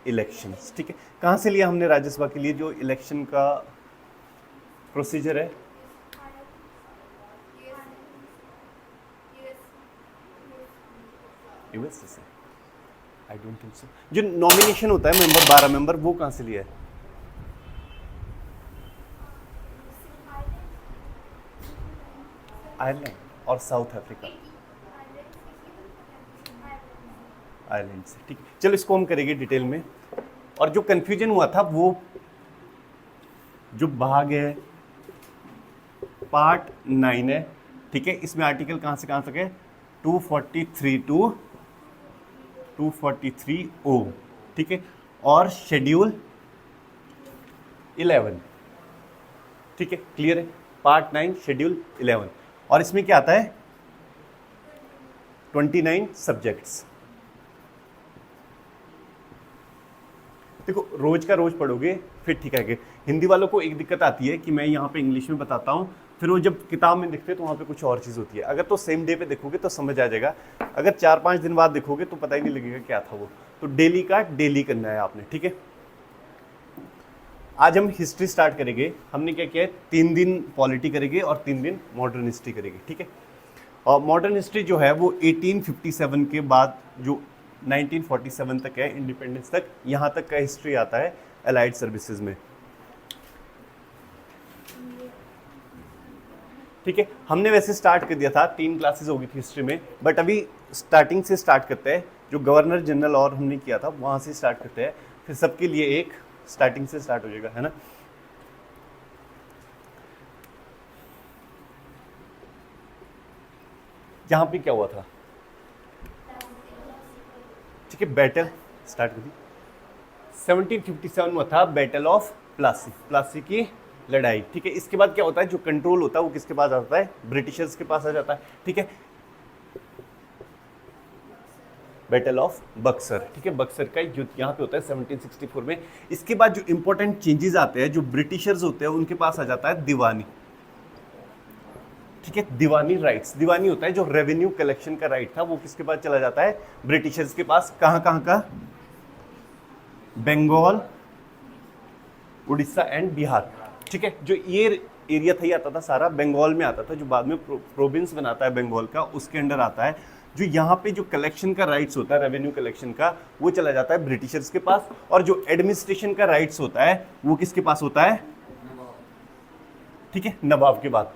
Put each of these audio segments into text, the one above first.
Elections. ठीक है, कहाँ से लिया हमने राज्यसभा के लिए जो इलेक्शन का प्रोसीजर है? यूएस से। I don't think so. जो नॉमिनेशन होता है मेंबर, 12 मेंबर, वो कहाँ से लिया है? आयरलैंड और साउथ अफ्रीका। आयरलैंड से। ठीक, चलो इसको हम करेंगे डिटेल में। और जो कंफ्यूजन हुआ था वो जो भाग है पार्ट 9 है। ठीक है, इसमें आर्टिकल कहाँ से कहाँ तक है? 243 टू 243 ओ। ठीक है, और शेड्यूल 11। ठीक है, क्लियर है? Part 9 schedule 11। और इसमें क्या आता है? 29 सब्जेक्ट्स। देखो, रोज का रोज पढ़ोगे फिर ठीक है। हिंदी वालों को एक दिक्कत आती है कि मैं यहाँ पे इंग्लिश में बताता हूँ, फिर वो जब किताब में दिखते हैं तो वहाँ पे कुछ और चीज़ होती है। अगर तो सेम डे पे देखोगे तो समझ आ जाएगा, अगर 4-5 दिन बाद देखोगे तो पता ही नहीं लगेगा क्या था वो। तो डेली का डेली करना है आपने। ठीक है, आज हम हिस्ट्री स्टार्ट करेंगे। हमने क्या किया है, 3 दिन पॉलिटी करेंगे और 3 दिन मॉडर्न हिस्ट्री करेंगे। ठीक है, और मॉडर्न हिस्ट्री जो है वो 1857 के बाद जो 1947 तक है, इंडिपेंडेंस तक, यहाँ तक का हिस्ट्री आता है अलाइड सर्विसेज में। ठीक है, हमने वैसे स्टार्ट कर दिया था, 3 क्लासेस हो गई थी हिस्ट्री में, बट अभी स्टार्टिंग से स्टार्ट करते हैं। जो गवर्नर जनरल और हमने किया था वहाँ से स्टार्ट करते हैं, फिर सबके लिए एक स्टार्टिंग से स्टार्ट हो जाएगा, है ना। यहाँ पे क्या हुआ था? ठीक है, बैटल स्टार्ट कर दी। 1757 में था बैटल ऑफ प्लासी, प्लासी की लड़ाई। ठीक है, इसके बाद क्या होता है, जो कंट्रोल होता है वो किसके पास आता है? ब्रिटिशर्स के पास आ जाता है। ठीक है, बैटल ऑफ बक्सर। ठीक है, बक्सर का युद्ध यहाँ पे होता है 1764 में। इसके बाद जो इंपॉर्टेंट चेंजेस आते हैं, जो ब्रिटिशर्स होते हैं उनके पास आ जाता है दीवानी। ठीक है, दीवानी राइट्स। दीवानी होता है जो रेवेन्यू कलेक्शन का राइट था, वो किसके पास चला जाता है? ब्रिटिशर्स के पास। कहाँ कहाँ का? बंगाल, उड़ीसा एंड बिहार। ठीक है, जो ये एरिया था ये आता था सारा बंगाल में आता था, जो बाद में प्रोविंस बनाता है बंगाल का, उसके अंडर आता है। जो यहाँ पे जो कलेक्शन का राइट्स होता है, रेवेन्यू कलेक्शन का, वो चला जाता है ब्रिटिशर्स के पास। और जो एडमिनिस्ट्रेशन का राइट्स होता है वो किसके पास होता है? ठीक है, नवाब के बाद।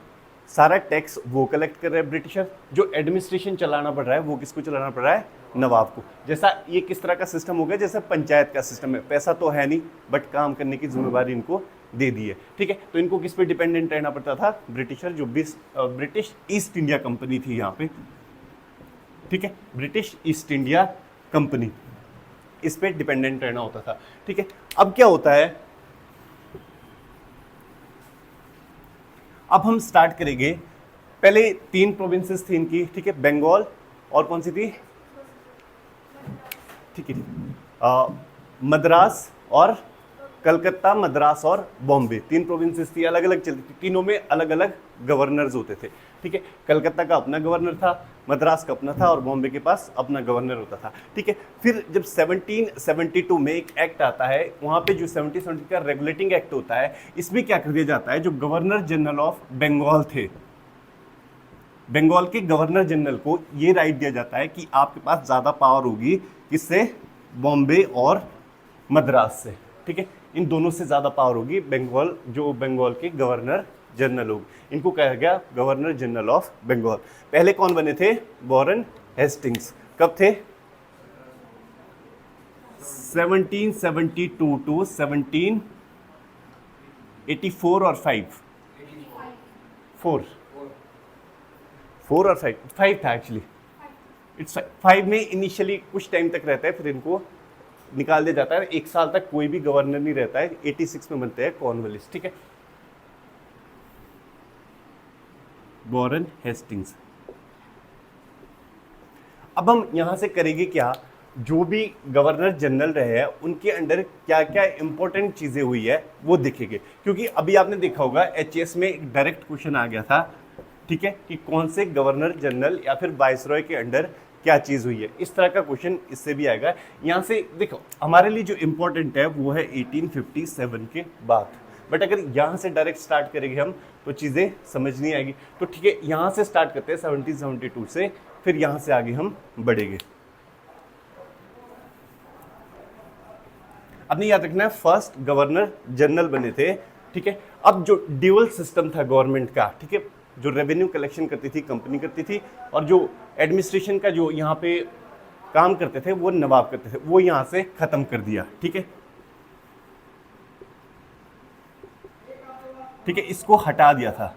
सारा टैक्स वो कलेक्ट कर रहे हैं ब्रिटिशर, जो एडमिनिस्ट्रेशन चलाना पड़ रहा है वो किसको चलाना पड़ रहा है? नवाब को। जैसा ये किस तरह का सिस्टम हो गया, जैसे पंचायत का सिस्टम है, पैसा तो है नहीं बट काम करने की जिम्मेवारी इनको दे दी है। ठीक है, तो इनको किस पे डिपेंडेंट रहना पड़ता था? ब्रिटिशर, जो ब्रिटिश ईस्ट इंडिया कंपनी थी यहाँ पे। ठीक है, ब्रिटिश ईस्ट इंडिया कंपनी, इस पे डिपेंडेंट रहना होता था। ठीक है, अब क्या होता है, अब हम स्टार्ट करेंगे। पहले 3 प्रोविंसेस थी इनकी। ठीक है, बंगाल और कौन सी थी? ठीक है, मद्रास और कलकत्ता, मद्रास और बॉम्बे, 3 प्रोविंसेस थी, अलग अलग चलती थी। तीनों में अलग अलग गवर्नर्स होते थे। ठीक है, कलकत्ता का अपना गवर्नर था, मद्रास का अपना था और बॉम्बे के पास अपना गवर्नर होता था। ठीक है, फिर जब 1772 में एक एक्ट आता है, वहाँ पे जो 1770 का रेगुलेटिंग एक्ट होता है, इसमें क्या कर दिया जाता है, जो गवर्नर जनरल ऑफ बंगाल थे, बंगाल के गवर्नर जनरल को ये राइट दिया जाता है कि आपके पास ज़्यादा पावर होगी, किससे? बॉम्बे और मद्रास से। ठीक है, इन दोनों से ज़्यादा पावर होगी बंगाल, जो बंगाल के गवर्नर जनरल होगी, इनको कहा गया गवर्नर जनरल ऑफ बंगाल। पहले कौन बने थे? Warren Hastings. कब थे? 1772 टू 1784 और 5 4 और 5 था एक्चुअली। इट्स 5 में इनिशियली कुछ टाइम तक रहता है, फिर इनको निकाल दिया जाता है। 1 साल तक कोई भी गवर्नर नहीं रहता है। 86 में बनते हैं कॉर्नवालिस। ठीक है, वॉरेन हेस्टिंग्स। अब हम यहां से करेंगे क्या, जो भी गवर्नर जनरल रहे हैं उनके अंडर क्या क्या इंपॉर्टेंट चीजें हुई है वो देखेंगे। क्योंकि अभी आपने देखा होगा एचएस में एक डायरेक्ट क्वेश्चन आ गया था। ठीक है, कि कौन से गवर्नर जनरल या फिर वाइसरॉय के अंडर क्या चीज़ हुई है। इस तरह का क्वेश्चन इससे भी आएगा। यहाँ से देखो हमारे लिए जो इम्पोर्टेंट है वो है 1857 के बाद, बट अगर यहाँ से डायरेक्ट स्टार्ट करेंगे हम तो चीज़ें समझ नहीं आएगी। तो ठीक है, यहाँ से स्टार्ट करते हैं 1772 से, फिर यहाँ से आगे हम बढ़ेंगे। अपने याद रखना है फर्स्ट गवर्नर जनरल बने थे, ठीक है। अब जो ड्यूअल सिस्टम था गवर्नमेंट का, ठीक है, जो रेवेन्यू कलेक्शन करती थी कंपनी करती थी, और जो एडमिनिस्ट्रेशन का जो यहाँ पे काम करते थे वो नवाब करते थे, वो यहाँ से खत्म कर दिया, ठीक है। ठीक है, इसको हटा दिया था,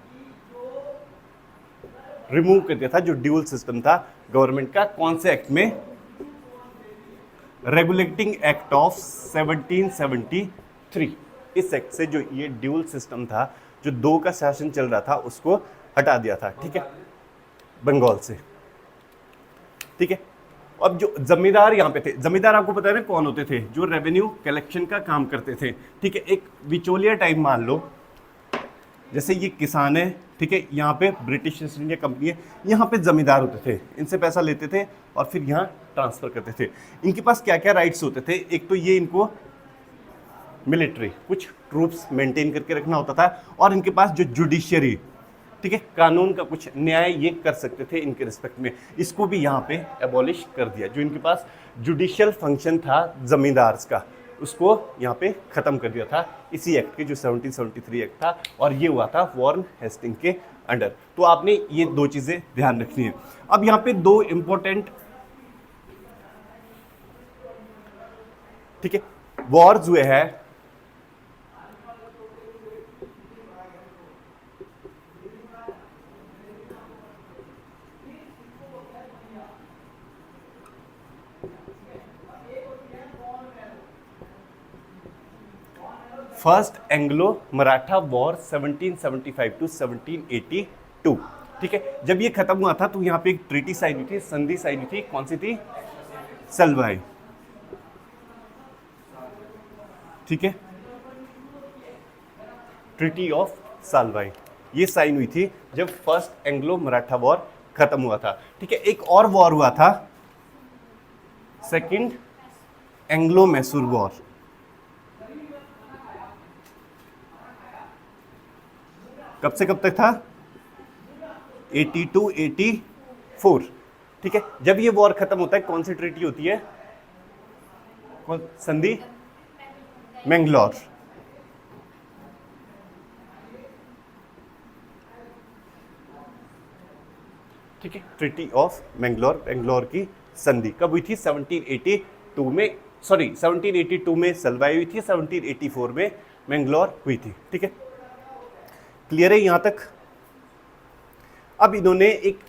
रिमूव कर दिया था जो ड्यूअल सिस्टम था गवर्नमेंट का। कौन से एक्ट में? Regulating act of 1773। इस एक्ट से जो ये ड्यूअल सिस्टम था, जो दो का शासन चल रहा था, उसको हटा दिया था, ठीक है, बंगाल से, ठीक है। अब जो जमींदार यहाँ पे थे, जमींदार आपको पता है ना कौन होते थे? जो रेवेन्यू कलेक्शन का काम करते थे, ठीक है। एक बिचौलिया टाइप मान लो, जैसे ये किसान है, ठीक है, यहाँ पे ब्रिटिश ईस्ट इंडिया कंपनी है, यहाँ पे जमींदार होते थे, इनसे पैसा लेते थे और फिर यहाँ ट्रांसफर करते थे। इनके पास क्या क्या राइट्स होते थे? एक तो ये इनको मिलिट्री, कुछ ट्रूप्स मेंटेन करके रखना होता था, और इनके पास जो जुडिशियरी, ठीक है, कानून का कुछ न्याय ये कर सकते थे इनके रिस्पेक्ट में, इसको भी यहाँ पे एबॉलिश कर दिया। जो इनके पास जुडिशियल फंक्शन था जमींदार का, उसको यहाँ पे ख़त्म कर दिया था इसी एक्ट के, जो 1773 एक्ट था, और ये हुआ था वॉरेन हेस्टिंग के अंडर। तो आपने ये दो चीज़ें ध्यान रखनी है। अब यहाँ पे दो इम्पोर्टेंट, ठीक है, वॉर्स हुए हैं। First Anglo Maratha war 1775 to 1782, ठीक है। जब ये खत्म हुआ था तो यहाँ पे एक ट्रीटी साइन हुई थी, संधि साइन हुई थी। कौन सी थी? सलवाई, ठीक है, ट्रीटी ऑफ सालवाई, ये साइन हुई थी जब फर्स्ट एंग्लो मराठा वॉर खत्म हुआ था, ठीक है। एक और वॉर हुआ था, सेकंड एंग्लो मैसूर वॉर, कब से कब तक था? 82-84, ठीक है। जब ये वॉर खत्म होता है, कौन सी ट्रीटी होती है? कौन? संधि मैंगलोर, ठीक है, ट्रीटी ऑफ मैंगलोर, बेंगलोर की संधि कब हुई थी? 1782 में, सॉरी 1782 में सलवाई हुई थी, 1784 में मैंगलोर हुई थी, ठीक है। क्लियर है यहाँ तक? अब इन्होंने एक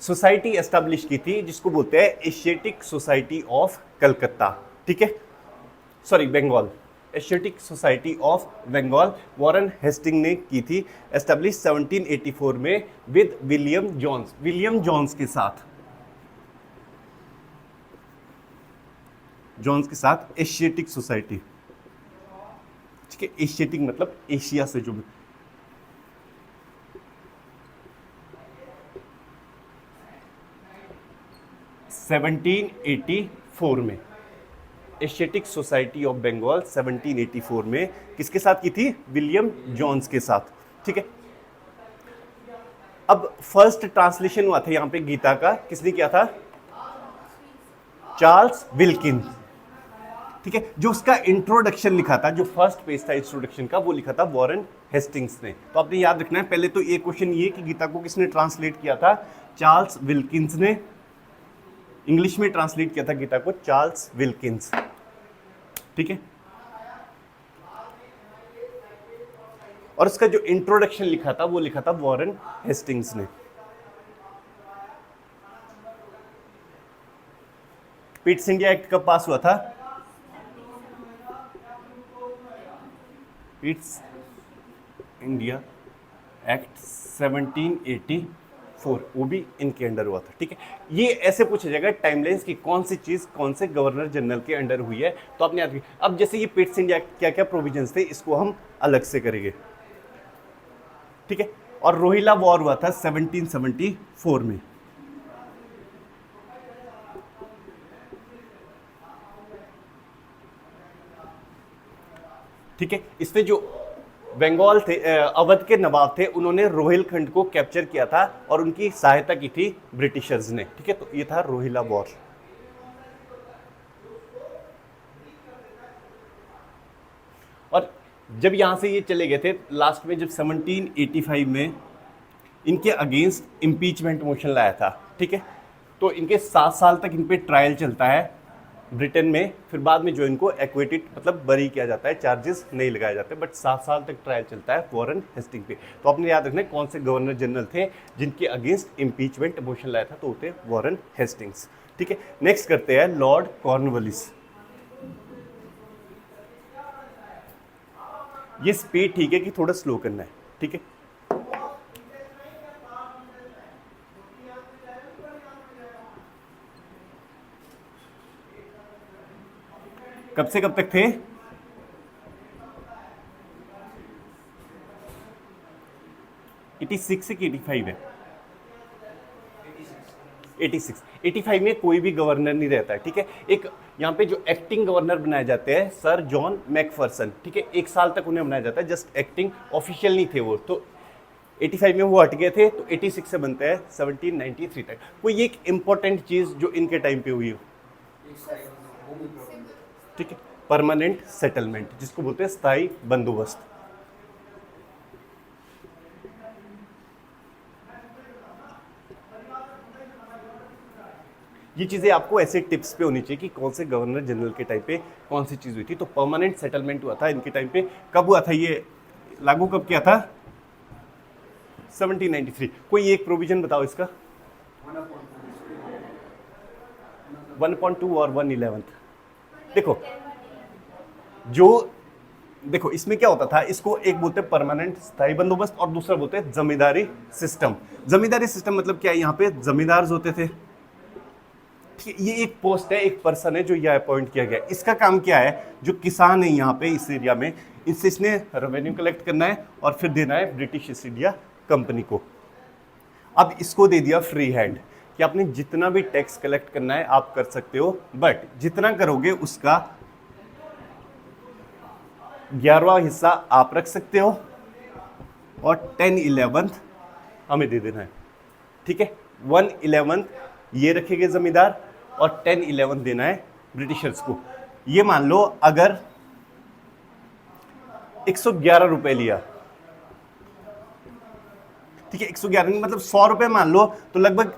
सोसाइटी एस्टैब्लिश की थी जिसको बोलते हैं एशियाटिक सोसाइटी ऑफ कलकत्ता, ठीक है, sorry Bengal, Asiatic Society of Bengal Warren Hasting ने की थी एस्टैब्लिश 1784 में with William Jones, William Jones के साथ, जॉन्स के साथ एशियाटिक सोसाइटी, ठीक है। एशियाटिक मतलब एशिया से जो 1784 में एशियाटिक सोसाइटी ऑफ बंगाल 1784 में किसके साथ की थी? विलियम जॉन्स के साथ, ठीक है। अब फर्स्ट ट्रांसलेशन हुआ था यहाँ पे गीता का, किसने किया था? चार्ल्स विल्किंस, ठीक है। जो उसका इंट्रोडक्शन लिखा था, जो फर्स्ट पेज था इंट्रोडक्शन का, वो लिखा था वॉरेन हेस्टिंग्स ने। तो आपने याद रखना है, पहले तो ये क्वेश्चन ये कि गीता को किसने ट्रांसलेट किया था? चार्ल्स विल्किंस ने। इंग्लिश में ट्रांसलेट किया था गीता को चार्ल्स विल्किंस, ठीक है। और उसका जो इंट्रोडक्शन लिखा था वो लिखा था वॉरेन हेस्टिंग्स ने। पिट्स इंडिया एक्ट कब पास हुआ था? पिट्स इंडिया एक्ट 1784, वो भी इनके अंडर हुआ था, ठीक है। ये ऐसे पूछा जाएगा टाइमलाइंस की कौन सी चीज कौन से गवर्नर जनरल के अंडर हुई है, तो आपने याद रखिए। अब जैसे ये पिट्स इंडिया एक्ट क्या क्या प्रोविजंस थे, इसको हम अलग से करेंगे, ठीक है। और रोहिला वॉर हुआ था 1774 में, ठीक है। इसमें जो बंगाल थे, अवध के नवाब थे, उन्होंने रोहिलखंड को कैप्चर किया था और उनकी सहायता की थी ब्रिटिशर्स ने। ठीक है, तो ये था रोहिला वॉर। और जब यहां से ये चले गए थे लास्ट में, जब 1785 में इनके अगेंस्ट इम्पीचमेंट मोशन लाया था। ठीक है, तो इनके 7 साल तक इन पे ट्रायल चलता है ब्रिटेन में, फिर बाद में जो इनको एक्वेटेड मतलब बरी किया जाता है, चार्जेस नहीं लगाए जाते, बट 7 साल तक ट्रायल चलता है वॉरेन हेस्टिंग पे। तो आपने याद रखना है कौन से गवर्नर जनरल थे जिनके अगेंस्ट इम्पीचमेंट मोशन लाया था, तो होते वॉरेन हेस्टिंग्स। ठीक है, नेक्स्ट करते हैं लॉर्ड कॉर्नवालिस। ये स्पीड ठीक है कि थोड़ा स्लो करना है। ठीक है, कब से कब तक थे? एटी सिक्स से 85 है। 86 में कोई भी गवर्नर नहीं रहता है। ठीक है, एक यहाँ पे जो एक्टिंग गवर्नर बनाए जाते हैं सर जॉन मैकफर्सन। ठीक है, 1 साल तक उन्हें बनाया जाता है, जस्ट एक्टिंग, ऑफिशियल नहीं थे वो। तो 85 में वो हट गए थे, तो 86 से बनते हैं 1793 तक। कोई एक इंपॉर्टेंट चीज जो इनके टाइम पे हुई हो? ठीक है, परमानेंट सेटलमेंट, जिसको बोलते हैं स्थायी बंदोबस्त। ये चीजें आपको ऐसे टिप्स पे होनी चाहिए कि कौन से गवर्नर जनरल के टाइम पे कौन सी चीज हुई थी। तो परमानेंट सेटलमेंट हुआ था इनके टाइम पे। कब हुआ था ये लागू, कब किया था? 1793। कोई एक प्रोविजन बताओ इसका। 1.2 और 1/11। देखो इसमें क्या होता था, इसको एक बोलते हैं परमानेंट स्थायी बंदोबस्त और दूसरा बोलते हैं जमींदारी सिस्टम। जमींदारी सिस्टम मतलब क्या है? यहाँ पे जमींदार होते थे। ये एक पोस्ट है, एक पर्सन है जो यह अपॉइंट किया गया। इसका काम क्या है? जो किसान है यहाँ पे इस एरिया में, इससे इसने रेवेन्यू कलेक्ट करना है और फिर देना है ब्रिटिश ईस्ट इंडिया कंपनी को। अब इसको दे दिया फ्री हैंड कि आपने जितना भी टैक्स कलेक्ट करना है आप कर सकते हो, बट जितना करोगे उसका 11वां हिस्सा आप रख सकते हो और 10/11 हमें दे देना है। ठीक है, 1/11 ये रखेंगे जमींदार और 10/11 देना है ब्रिटिशर्स को। ये मान लो अगर 111 रुपए लिया, ठीक है, 111 मतलब 100 रुपए मान लो, तो लगभग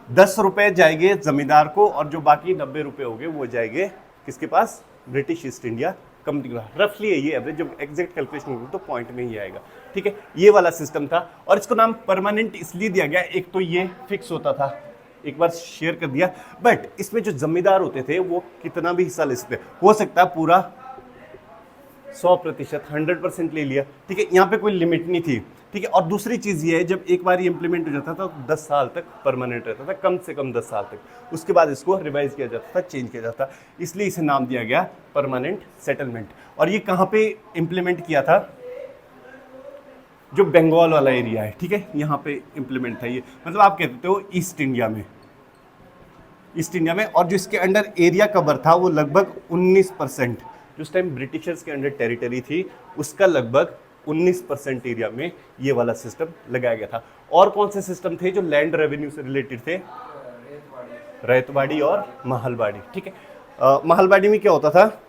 10 रुपए जाएंगे जमींदार को और जो बाकी 90 रुपए हो गए वो जाएंगे किसके पास? ब्रिटिश ईस्ट इंडिया कंपनी को। रफली ये एवरेज, जब एग्जैक्ट कैलकुलेशन होगी तो पॉइंट में ही आएगा। ठीक है, ये वाला सिस्टम था और इसको नाम परमानेंट इसलिए दिया गया, एक तो ये फिक्स होता था, एक बार शेयर कर दिया, बट इसमें जो जमींदार होते थे वो कितना भी हिस्सा ले सकते, हो सकता है पूरा 100%, 100% ले लिया। ठीक है, यहाँ पे कोई लिमिट नहीं थी। ठीक है, और दूसरी चीज ये है, जब एक बार ये इंप्लीमेंट हो जाता था तो 10 साल तक परमानेंट रहता था, कम से कम 10 साल तक। उसके बाद इसको रिवाइज किया जाता था, चेंज किया जाता, इसलिए इसे नाम दिया गया परमानेंट सेटलमेंट। और ये कहाँ पे इंप्लीमेंट किया था? जो बंगाल वाला एरिया है, ठीक है, यहाँ पे इंप्लीमेंट था ये। मतलब आप कहते हो ईस्ट इंडिया में, ईस्ट इंडिया में। और जो इसके अंडर एरिया कवर था वो लगभग 19%, जो उस टाइम ब्रिटिशर्स के अंडर टेरिटरी थी उसका लगभग 19% एरिया में ये वाला सिस्टम लगाया गया था। और कौन से सिस्टम थे जो लैंड रेवेन्यू से रिलेटेड थे? रैतवाड़ी और महलवाड़ी। ठीक है, महलवाड़ी में क्या होता था?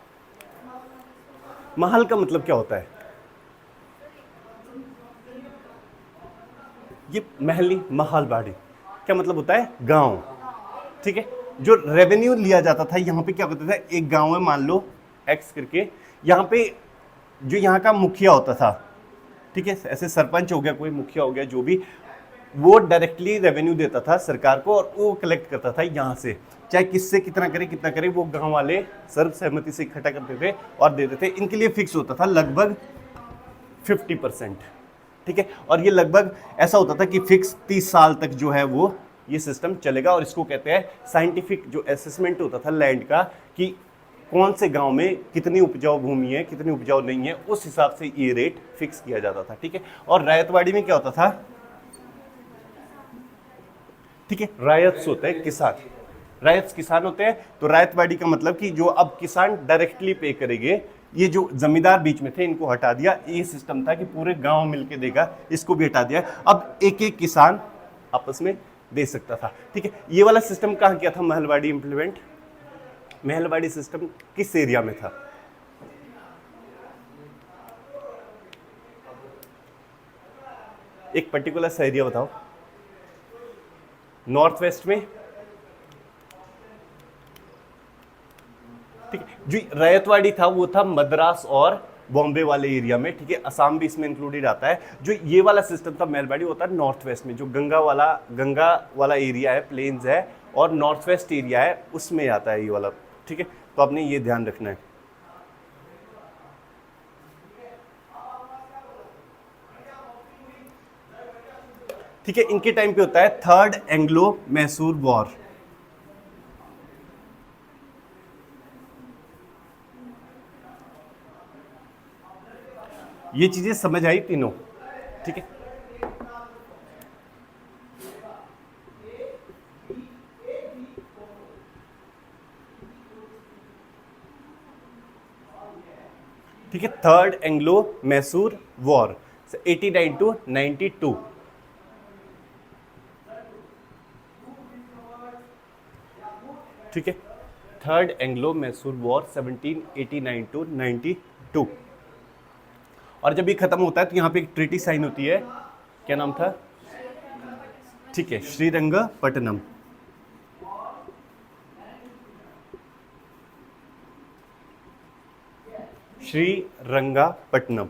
महल का मतलब क्या होता है? ये महल नहीं, महलवाड़ी क्या मतलब होता है? गांव। ठीक है, जो रेवेन्यू लिया जाता था यहाँ पे क्या होता था, एक गांव है मान लो एक्स करके, यहाँ पे जो यहाँ का मुखिया होता था, ठीक है, ऐसे सरपंच हो गया, कोई मुखिया हो गया, जो भी, वो डायरेक्टली रेवेन्यू देता था सरकार को और वो कलेक्ट करता था यहाँ से, चाहे किससे कितना करे कितना करे, वो गांव वाले सर्वसहमति से इकट्ठा करते थे और देते थे। इनके लिए फिक्स होता था लगभग 50%। ठीक है, और ये लगभग ऐसा होता था कि फिक्स 30 साल तक जो है वो ये सिस्टम चलेगा। और इसको कहते हैं साइंटिफिक जो असेसमेंट होता था लैंड का, कि कौन से गांव में कितनी उपजाऊ भूमि है, कितनी उपजाऊ नहीं है, उस हिसाब से ये रेट फिक्स किया जाता था। ठीक है, और रायतवाड़ी में क्या होता था? ठीक है, रायत्स होते हैं किसान, रायत्स किसान होते हैं। तो रायतवाड़ी का मतलब कि जो अब किसान डायरेक्टली पे करेंगे ये जो जमींदार बीच में थे इनको हटा दिया। ये सिस्टम था कि पूरे गांव मिलके देगा, इसको भी हटा दिया। अब एक एक किसान आपस में दे सकता था। ठीक है, ये वाला सिस्टम कहाँ किया था महलवाड़ी इंप्लीमेंट? महलवाड़ी सिस्टम किस एरिया में था? एक पर्टिकुलर सा एरिया बताओ। नॉर्थ वेस्ट में। ठीक है, जो रैयतवाड़ी था वो था मद्रास और बॉम्बे वाले एरिया में। ठीक है, असम भी इसमें इंक्लूडेड आता है। जो ये वाला सिस्टम था महलवाड़ी, होता है नॉर्थ वेस्ट में, जो गंगा वाला एरिया है, प्लेन्स है, और नॉर्थ वेस्ट एरिया है, उसमें आता है ये वाला। ठीक है, तो आपने ये ध्यान रखना है। ठीक है, इनके टाइम पे होता है थर्ड एंग्लो मैसूर वॉर। ये चीजें समझ आई तीनों? ठीक है, ठीक है, third Anglo Mysore war 89 to 92। ठीक है, third Anglo Mysore war 1789 to 92। और जब ये खत्म होता है तो यहाँ पे एक ट्रीटी साइन होती है, क्या नाम था? ठीक है, श्रीरंगपट्टनम। श्रीरंगपट्टनम।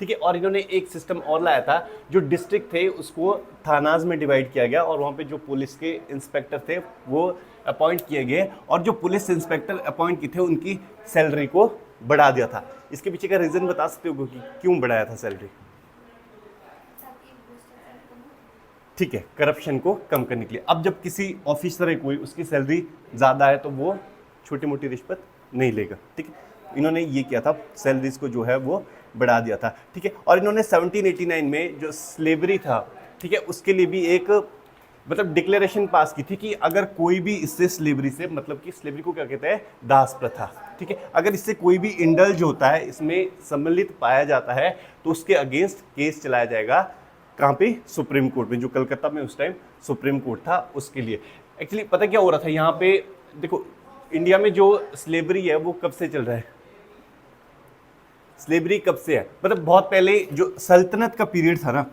ठीक है, और इन्होंने एक सिस्टम और लाया था, जो डिस्ट्रिक्ट थे उसको थानाज में डिवाइड किया गया, और वहाँ पे जो पुलिस के इंस्पेक्टर थे वो अपॉइंट किए गए, और जो पुलिस इंस्पेक्टर अपॉइंट किए थे उनकी सैलरी को बढ़ा दिया था। इसके पीछे का रीज़न बता सकते हो कि क्यों बढ़ाया था सैलरी? ठीक है, करप्शन को कम करने के लिए। अब जब किसी ऑफिसर है कोई, उसकी सैलरी ज़्यादा है तो वो छोटी मोटी रिश्वत नहीं लेगा। ठीक है, इन्होंने ये किया था, सैलरीज को जो है वो बढ़ा दिया था। ठीक है, और इन्होंने 1789 में जो स्लेवरी था, ठीक है, उसके लिए भी एक मतलब डिक्लेरेशन पास की थी कि अगर कोई भी इससे स्लेवरी से, मतलब कि स्लेवरी को क्या कहते हैं? दास प्रथा। ठीक है, अगर इससे कोई भी इंडल्ज होता है, इसमें सम्मिलित पाया जाता है, तो उसके अगेंस्ट केस चलाया जाएगा। कहाँ पे? सुप्रीम कोर्ट में, जो कलकत्ता में उस टाइम सुप्रीम कोर्ट था, उसके लिए। एक्चुअली पता क्या हो रहा था यहाँ पे? देखो, इंडिया में जो स्लेवरी है वो कब से चल रहा है? स्लेवरी कब से है? मतलब बहुत पहले जो सल्तनत का पीरियड था ना,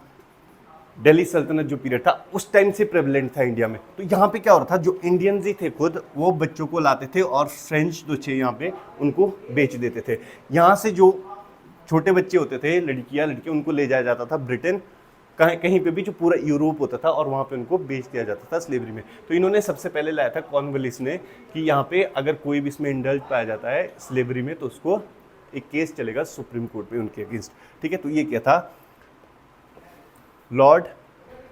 दिल्ली सल्तनत जो पीरियड था, उस टाइम से प्रेवलेंट था इंडिया में। तो यहाँ पे क्या हो रहा था, जो इंडियंस ही थे खुद, वो बच्चों को लाते थे और फ्रेंच जो थे यहाँ पे उनको बेच देते थे। यहाँ से जो छोटे बच्चे होते थे, लड़कियाँ, उनको ले जाया जाता था ब्रिटेन, कहीं पे भी, जो पूरा यूरोप होता था, और वहाँ पे उनको बेच दिया जाता था स्लेवरी में। तो इन्होंने सबसे पहले लाया था कॉर्नवालिस ने कि यहाँ पे अगर कोई भी इसमें इंडल्ज पाया जाता है स्लेवरी में, तो उसको एक केस चलेगा सुप्रीम कोर्ट में उनके अगेंस्ट। ठीक है, तो ये क्या था? लॉर्ड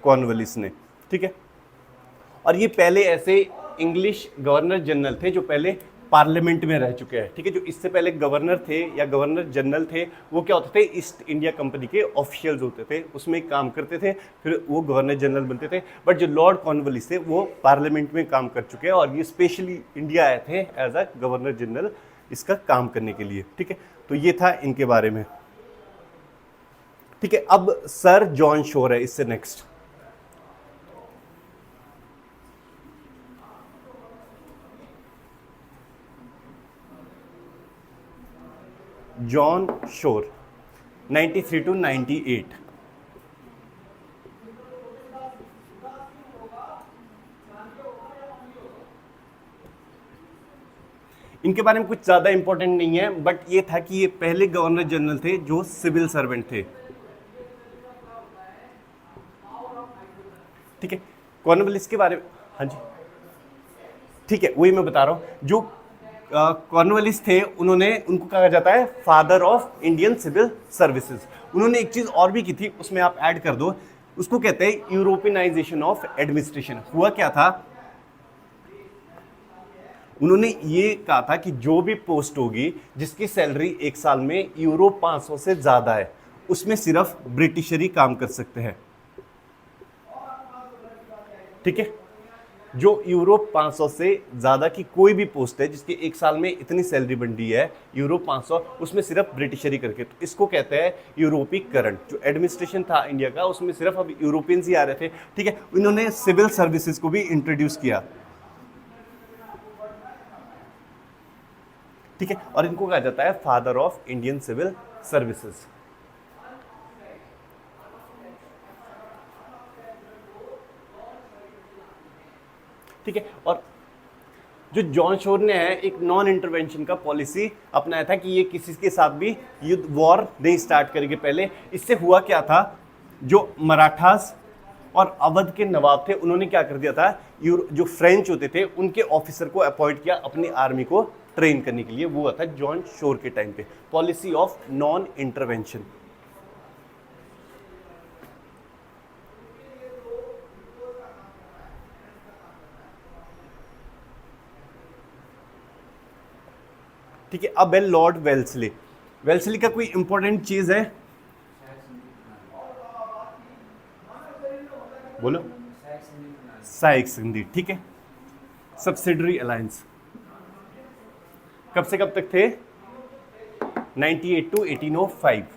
कॉर्नवालिस ने। ठीक है, और ये पहले ऐसे इंग्लिश गवर्नर जनरल थे जो पहले पार्लियामेंट में रह चुके हैं। ठीक है, जो इससे पहले गवर्नर थे या गवर्नर जनरल थे, वो क्या होते थे? ईस्ट इंडिया कंपनी के ऑफिशियल्स होते थे, उसमें काम करते थे, फिर वो गवर्नर जनरल बनते थे। बट जो लॉर्ड कॉर्नवालिस थे वो पार्लियामेंट में काम कर चुके हैं, और ये स्पेशली इंडिया आए थे एज अ गवर्नर जनरल इसका काम करने के लिए। ठीक है, तो ये था इनके बारे में। ठीक है, अब सर जॉन शोर है इससे नेक्स्ट। John Shore 93 to 98। इनके बारे में कुछ ज़्यादा इंपॉर्टेंट नहीं है, बट ये था कि ये पहले गवर्नर जनरल थे जो सिविल सर्वेंट थे। ठीक है, कॉर्नवालिस के बारे में, हाँ जी, ठीक है, वही मैं बता रहा हूँ। जो कॉर्नवालिस थे, उनको कहा जाता है father of Indian civil services. उन्होंने एक चीज़ और भी की थी, उसमें आप ऐड कर दो, उसको कहते हैं यूरोपियनाइजेशन ऑफ एडमिनिस्ट्रेशन। हुआ क्या था? उन्होंने ये कहा था कि जो भी पोस्ट होगी जिसकी सैलरी एक साल में यूरो 500 से ज़्यादा है, उसमें सिर्फ ब्रिटिशर ही काम कर सकते हैं। ठीक है, जो यूरोप 500 से ज़्यादा की कोई भी पोस्ट है जिसकी एक साल में इतनी सैलरी बंडी है यूरोप 500, उसमें सिर्फ ब्रिटिशर ही करके, तो इसको कहते हैं यूरोपीकरण। जो एडमिनिस्ट्रेशन था इंडिया का उसमें सिर्फ अब यूरोपियंस ही आ रहे थे, ठीक है। इन्होंने सिविल सर्विसेज को भी इंट्रोड्यूस किया, ठीक है, और इनको कहा जाता है father of Indian civil services. ठीक है, और जो जॉन शोर ने है एक नॉन इंटरवेंशन का पॉलिसी अपनाया था कि ये किसी के साथ भी युद्ध वॉर नहीं स्टार्ट करेंगे पहले। इससे हुआ क्या था, जो मराठास और अवध के नवाब थे उन्होंने क्या कर दिया था, जो फ्रेंच होते थे उनके ऑफिसर को अपॉइंट किया अपनी आर्मी को ट्रेन करने के लिए। वो हुआ था जॉन शोर के टाइम पे, पॉलिसी ऑफ नॉन इंटरवेंशन। ठीक है, अब है लॉर्ड वेल्सली। वेल्सली का कोई इंपॉर्टेंट चीज है, बोलो। साइक्स संधि, ठीक है। सब्सिडरी अलायंस कब से कब तक थे, 98 टू 1805।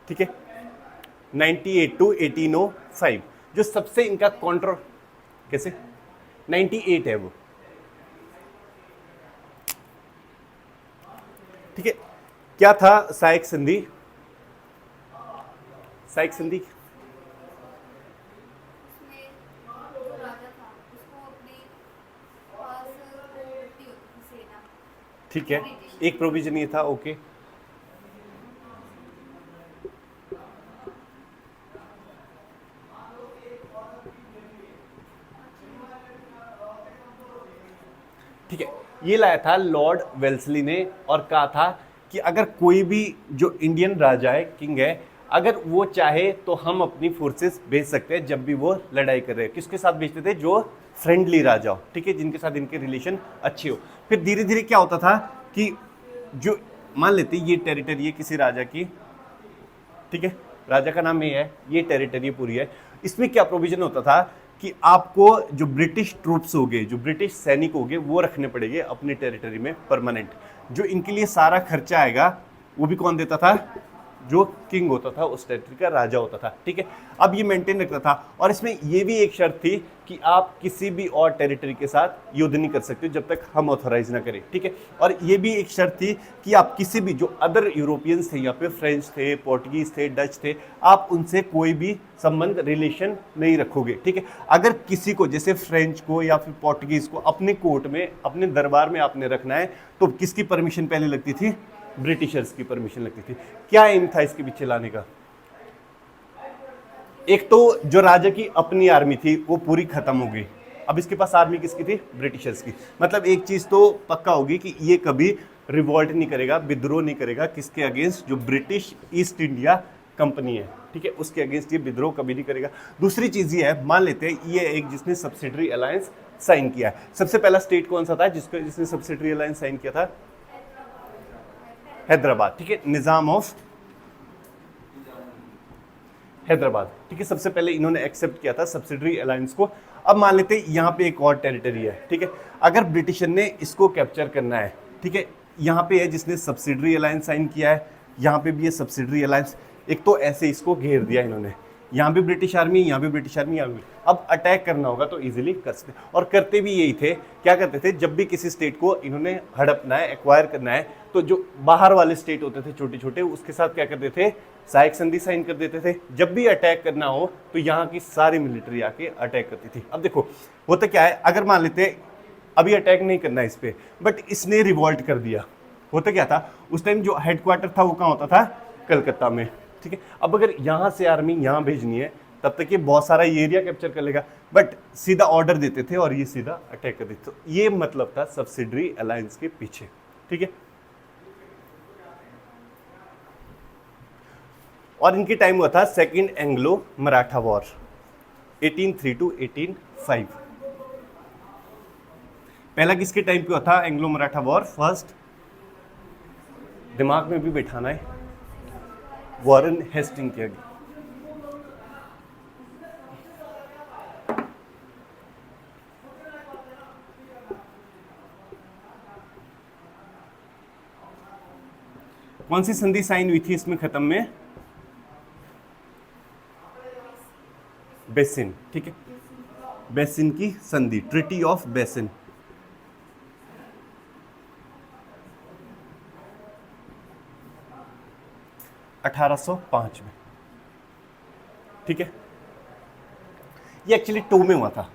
ठीक है, 98 टू 1805। जो सबसे इनका कॉन्ट्रो, कैसे 98 है वो, ठीक है। क्या था साइक संधि, साइक संधि ठीक है, एक प्रोविजन ये था, ओके। ठीक है, ये लाया था लॉर्ड वेल्सली ने और कहा था कि अगर कोई भी जो इंडियन राजा है, किंग है, अगर वो चाहे तो हम अपनी फोर्सेस भेज सकते हैं जब भी वो लड़ाई कर रहे हैं। किसके साथ भेजते थे, जो फ्रेंडली राजा हो, ठीक है, जिनके साथ इनके रिलेशन अच्छे हो। फिर धीरे धीरे क्या होता था कि जो मान लेते ये टेरिटरी है किसी राजा की, ठीक है, राजा का नाम ये है, ये टेरिटरी पूरी है। इसमें क्या प्रोविजन होता था कि आपको जो ब्रिटिश ट्रूप्स हो गए, जो ब्रिटिश सैनिक हो गए, वो रखने पड़ेंगे अपनी टेरिटरी में परमानेंट। जो इनके लिए सारा खर्चा आएगा वो भी कौन देता था, जो किंग होता था, उस टेरिटरी का राजा होता था, ठीक है। अब ये मेंटेन रखता था, और इसमें ये भी एक शर्त थी कि आप किसी भी और टेरिटरी के साथ युद्ध नहीं कर सकते जब तक हम ऑथोराइज ना करें, ठीक है। और ये भी एक शर्त थी कि आप किसी भी जो अदर यूरोपियंस थे, यहाँ पे फ्रेंच थे, पोर्टुगीज थे, डच थे, आप उनसे कोई भी संबंध रिलेशन नहीं रखोगे, ठीक है। अगर किसी को जैसे फ्रेंच को या फिर पोर्टुगीज को अपने कोर्ट में, अपने दरबार में आपने रखना है, तो किसकी परमिशन पहले लगती थी, ब्रिटिशर्स की परमिशन लगती थी। क्या एम था इसके पीछे लाने का, एक तो जो राजा की अपनी आर्मी थी वो पूरी खत्म हो गई, अब इसके पास आर्मी किसकी थी, ब्रिटिशर्स की। मतलब एक चीज तो पक्का होगी कि ये कभी रिवॉल्ट नहीं करेगा, विद्रोह नहीं करेगा, किसके अगेंस्ट, जो ब्रिटिश ईस्ट इंडिया कंपनी है, ठीक है, उसके अगेंस्ट ये विद्रोह कभी नहीं करेगा। दूसरी चीज ये है, मान लेते हैं ये एक जिसने सब्सिडरी अलायंस साइन किया है। सबसे पहला स्टेट कौन सा था जिसने सब्सिडरी अलायंस साइन किया था, हैदराबाद, ठीक है, निजाम ऑफ हैदराबाद, ठीक है। सबसे पहले इन्होंने एक्सेप्ट किया था सब्सिडरी अलायंस को। अब मान लेते हैं यहाँ पे एक और टेरिटरी है, ठीक है, अगर ब्रिटिशर ने इसको कैप्चर करना है, ठीक है, यहाँ पे है जिसने सब्सिडरी अलायंस साइन किया है, यहाँ पे भी है सब्सिडरी अलायंस, एक तो ऐसे इसको घेर दिया इन्होंने, यहाँ भी ब्रिटिश आर्मी, यहाँ भी ब्रिटिश आर्मी, यहाँ भी। अब अटैक करना होगा तो इजीली कर सकते, और करते भी यही थे। क्या करते थे, जब भी किसी स्टेट को इन्होंने हड़पना है, एक्वायर करना है, तो जो बाहर वाले स्टेट होते थे छोटे छोटे, उसके साथ क्या करते थे, साइक संधि साइन कर देते थे। जब भी अटैक करना हो तो यहाँ की सारी मिलिट्री आके अटैक करती थी। अब देखो होता क्या है, अगर मान लेते अभी अटैक नहीं करना इस पे, बट इसने रिवॉल्ट कर दिया, होता क्या था, उस टाइम जो हेडक्वार्टर था वो कहाँ होता था, कलकत्ता में, ठीक है। अब अगर यहाँ से आर्मी यहाँ भेजनी है, तब तक ये बहुत सारा ये एरिया कैप्चर कर लेगा, बट सीधा ऑर्डर देते थे और ये सीधा अटैक कर देते। तो ये मतलब था सब्सिडरी अलायंस के पीछे, ठीक है। और इनके टाइम हुआ था second Anglo Maratha war 1803 to 1805। पहला किसके टाइम पे हुआ था एंग्लो मराठा वॉर? फर्स्ट, दिमाग में भी बैठाना है, वॉरेन हेस्टिंग के आगे। कौन सी संधि साइन हुई थी इसमें खत्म में? बेसिन, ठीक है, बेसिन की संधि, ट्रिटी ऑफ बेसिन। (1805) में, ठीक है। ये एक्चुअली 2 में हुआ था,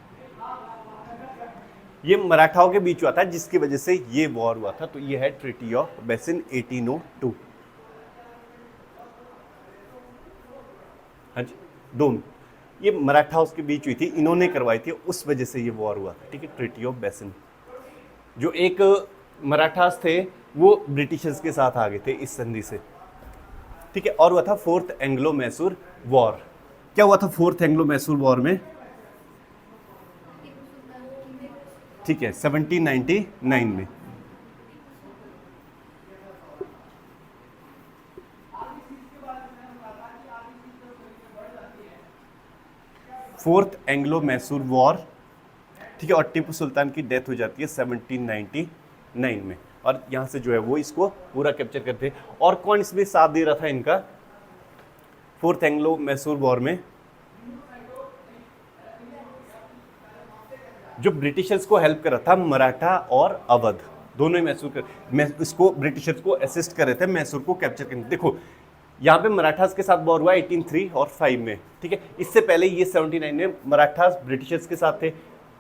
ये मराठाओं के बीच हुआ था जिसकी वजह से ये वॉर हुआ था। तो ये है ट्रिटी ऑफ बेसिन 1802। हाँ जी, 2 में ये मराठाओं के बीच हुई थी, इन्होंने करवाई थी, उस वजह से ये वॉर हुआ था, ठीक है, ट्रिटी ऑफ बेसिन। जो एक मराठास थे वो ब्रिटिशर्स के साथ आ गए थे इस संधि से, ठीक है। और हुआ था फोर्थ एंग्लो मैसूर वॉर। क्या हुआ था फोर्थ एंग्लो मैसूर वॉर में? ठीक है, 1799 में। फोर्थ एंग्लो मैसूर वॉर, ठीक है। और टीपू सुल्तान की डेथ हो जाती है 1799 में, और यहां से जो है वो इसको पूरा कैप्चर करते हैं। और कौन इसमें साथ दे रहा था इनका फोर्थ एंग्लो मैसूर वॉर में? जो ब्रिटिशर्स को हेल्प कर रहा था, मराठा और अवध दोनों ही इसको ब्रिटिशर्स को असिस्ट कर रहे थे मैसूर को कैप्चर करने। देखो यहाँ पे मराठास के साथ वॉर हुआ 1803 और 5 में, ठीक है। इससे पहले ये 79 में मराठास ब्रिटिशर्स के साथ थे।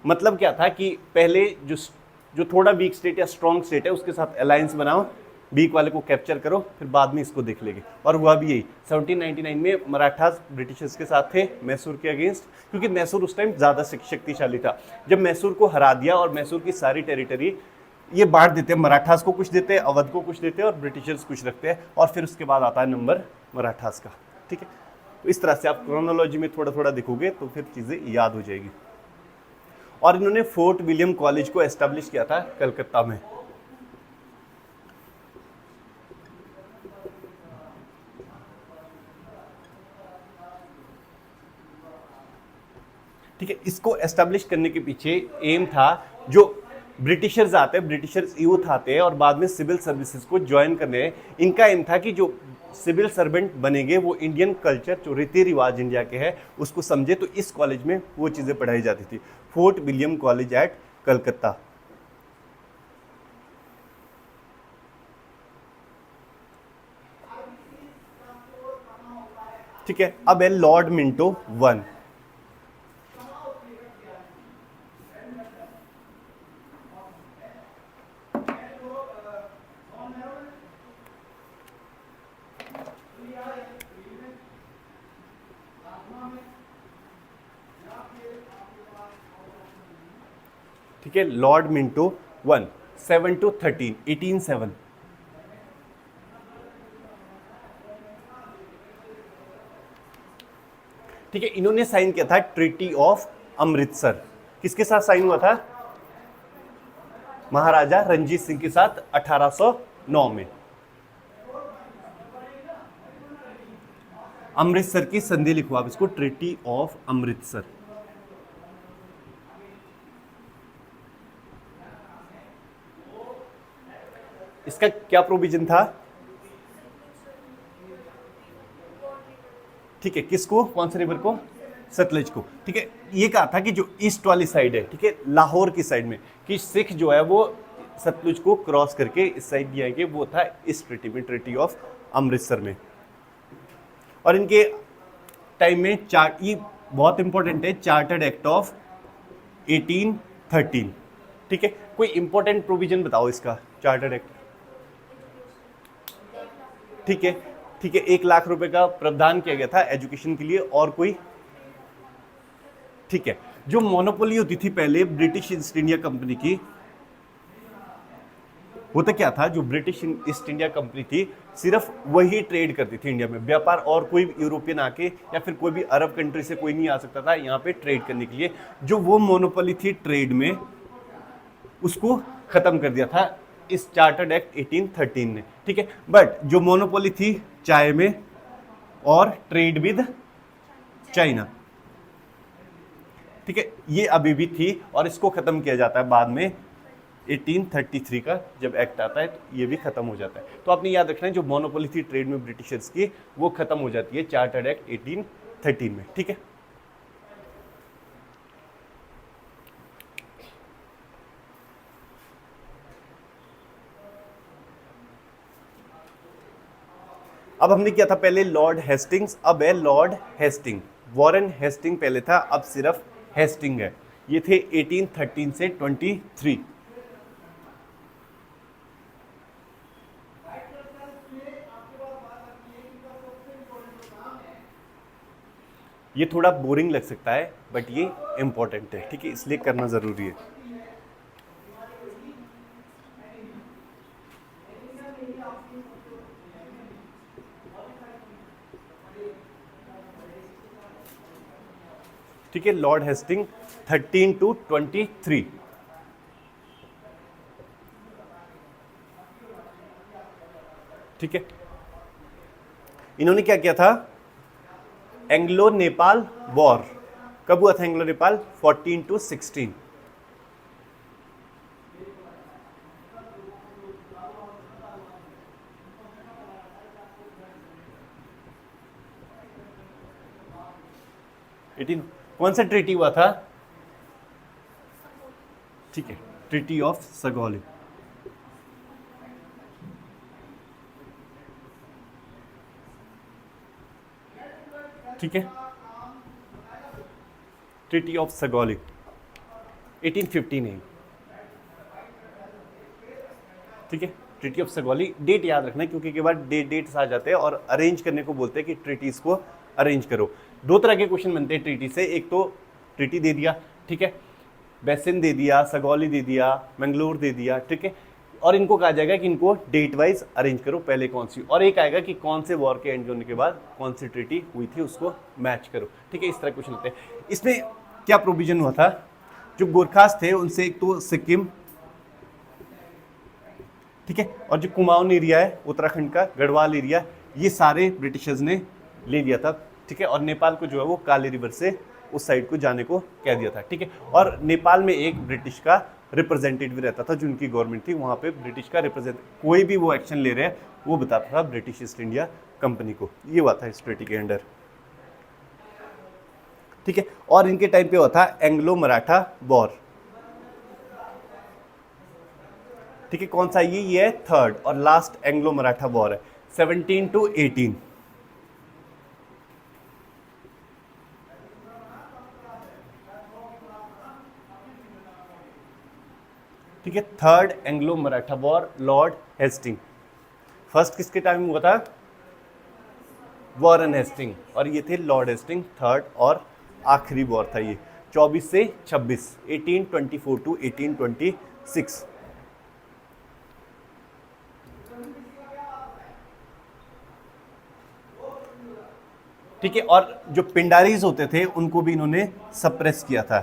मतलब क्या था कि पहले जो थोड़ा वीक स्टेट या स्ट्रॉन्ग स्टेट है उसके साथ अलायंस बनाओ, वीक वाले को कैप्चर करो, फिर बाद में इसको देख लेंगे। और हुआ भी यही, 1799 में मराठास ब्रिटिशर्स के साथ थे मैसूर के अगेंस्ट, क्योंकि मैसूर उस टाइम ज़्यादा शक्तिशाली था। जब मैसूर को हरा दिया और मैसूर की सारी टेरिटरी ये बांट देते हैं, मराठास को कुछ देते हैं, अवध को कुछ देते हैं और ब्रिटिशर्स कुछ रखते हैं, और फिर उसके बाद आता है नंबर मराठास का, ठीक है। तो इस तरह से आप क्रोनोलॉजी में थोड़ा थोड़ा देखोगे तो फिर चीज़ें याद हो जाएगी। और इन्होंने फोर्ट विलियम कॉलेज को एस्टेब्लिश किया था कलकत्ता में। ठीक है, इसको एस्टेब्लिश करने के पीछे एम था, जो ब्रिटिशर्स आते हैं, ब्रिटिशर्स यूथ आते हैं और बाद में सिविल सर्विसेज को ज्वाइन करने हैं, इनका एम था कि जो सिविल सर्वेंट बनेंगे वो इंडियन कल्चर, जो रीति रिवाज इंडिया के हैं उसको समझे। तो इस कॉलेज में वो चीज़ें पढ़ाई जाती थी, fort William college eight Calcutta. ठीक है, अब है लॉर्ड मिंटो 1। ठीक है, लॉर्ड मिंटो 1, 7 to 13, 1807। ठीक है, इन्होंने साइन किया था ट्रीटी ऑफ अमृतसर। किसके साथ साइन हुआ था? महाराजा रंजीत सिंह के साथ 1809 में। अमृतसर की संधि लिखो आप इसको, ट्रीटी ऑफ अमृतसर। इसका क्या प्रोविजन था? ठीक है, किसको? कौन से रिवर को? सतलज को। ठीक है, ये कहा था कि जो ईस्ट वाली साइड है, ठीक है, लाहौर की साइड में, कि सिख जो है वो सतलुज को क्रॉस करके इस साइड भी आएंगे, वो था इस ट्रीटी में, ट्रीटी ऑफ अमृतसर में। और इनके टाइम में ये बहुत इंपॉर्टेंट है, चार्टर्ड एक्ट ऑफ 1813। ठीक है, कोई इंपॉर्टेंट प्रोविजन बताओ इसका, चार्टर्ड एक्ट। ठीक है, ठीक है, 1 लाख रुपए का प्रावधान किया गया था एजुकेशन के लिए। और कोई? ठीक है, जो मोनोपोली होती थी पहले ब्रिटिश ईस्ट इंडिया कंपनी की, होता क्या था, जो ब्रिटिश ईस्ट इंडिया कंपनी थी सिर्फ वही ट्रेड करती थी इंडिया में, व्यापार, और कोई यूरोपियन आके या फिर कोई भी अरब कंट्री से कोई नहीं आ सकता था यहाँ पे ट्रेड करने के लिए। जो वो मोनोपोली थी ट्रेड में, उसको खत्म कर दिया था इस चार्टर्ड एक्ट 1813 ने, ठीक है। बट जो मोनोपोली थी चाय में और ट्रेड विद चाइना, ठीक है, ये अभी भी थी और इसको खत्म किया जाता है बाद में 1833 का जब एक्ट आता है तो ये भी खत्म हो जाता है। तो आपने याद रखना है जो मोनोपोली थी ट्रेड में ब्रिटिशर्स की वो खत्म हो जाती है चार्टर्ड एक्ट 1813 में, ठीक है। अब हमने किया था पहले लॉर्ड हेस्टिंग्स, अब है लॉर्ड हेस्टिंग। वॉरेन हेस्टिंग पहले था, अब सिर्फ हेस्टिंग है। ये थे 1813 से 23। ये थोड़ा बोरिंग लग सकता है बट ये इंपॉर्टेंट है, ठीक है, इसलिए करना जरूरी है। ठीक है, लॉर्ड हेस्टिंग 13 to 23। ठीक है, इन्होंने क्या किया था, एंग्लो नेपाल वॉर कब हुआ था? Anglo Nepal 14 to 16। कौन सा ट्रीटी हुआ था? ठीक है, ट्रीटी ऑफ सगौली। ठीक है, ट्रीटी ऑफ सगौली 1850 नहीं, ठीक है। ट्रीटी ऑफ सगौली, डेट याद रखना क्योंकि के बाद डेट्स आ जाते हैं और अरेंज करने को बोलते हैं कि ट्रीटीज को अरेंज करो। दो तरह के क्वेश्चन बनते हैं ट्रीटी से, एक तो ट्रीटी दे दिया, ठीक है, बेसिन दे दिया, सगौली दे दिया, मैंगलोर दे दिया, ठीक है, और इनको कहा जाएगा कि इनको डेट वाइज अरेंज करो, पहले कौन सी, और एक आएगा कि कौन से वॉर के एंड होने के बाद कौन सी ट्रीटी हुई थी उसको मैच करो, ठीक है। इस तरह क्वेश्चन होते हैं। इसमें क्या प्रोविजन हुआ था, जो गोरखास थे उनसे एक तो सिक्किम, ठीक है, और जो कुमाऊन एरिया है उत्तराखंड का, गढ़वाल एरिया, ये सारे ब्रिटिशर्स ने ले लिया था, ठीक है, और नेपाल को जो है वो काली रिवर से उस साइड को जाने को कह दिया था, ठीक है। और नेपाल में एक ब्रिटिश का रिप्रेजेंटेटिव रहता था, जो उनकी गवर्नमेंट थी, वहाँ पे ब्रिटिश का कोई भी वो एक्शन ले रहे हैं वो बताता था ब्रिटिश ईस्ट इंडिया कंपनी को। ये हुआ था इस ट्रीटी के अंडर, ठीक है। और इनके टाइम पे हुआ था एंग्लो मराठा वॉर, ठीक है। कौन सा? ये है थर्ड और लास्ट एंग्लो मराठा वॉर है, 17 to 18। ठीक है, third Anglo Maratha war, lord Hasting. First किसके टाइम हुआ था? वॉरेन हेस्टिंग, और ये थे लॉर्ड हेस्टिंग थर्ड, और आखिरी वॉर था ये 24 से 26, 1824 to 1826। ठीक है, और जो पिंडारीज होते थे उनको भी इन्होंने सप्रेस किया था,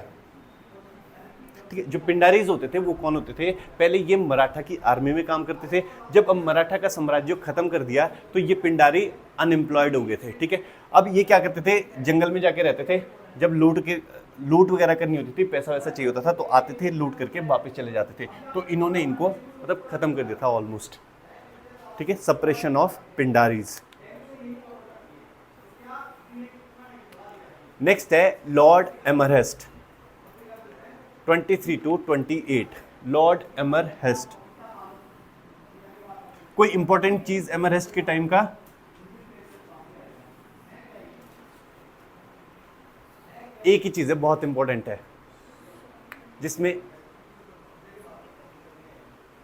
ठीक है। जो पिंडारीज होते थे वो कौन होते थे? पहले ये मराठा की आर्मी में काम करते थे, जब अब मराठा का साम्राज्य खत्म कर दिया तो ये पिंडारी अनएम्प्लॉयड हो गए थे, ठीक है। अब ये क्या करते थे, जंगल में जाके रहते थे, जब लूट वगैरह करनी होती थी, पैसा वैसा चाहिए होता था तो आते थे, लूट करके वापस चले जाते थे। तो इन्होंने इनको मतलब खत्म कर दिया था ऑलमोस्ट, ठीक है, सप्रेशन ऑफ पिंडारीज। नेक्स्ट है लॉर्ड एमरहेस्ट, 23 to 28, लॉर्ड एमरहेस्ट। कोई इंपॉर्टेंट चीज एमरहेस्ट के टाइम का? एक ही चीज है, बहुत इंपॉर्टेंट है, जिसमें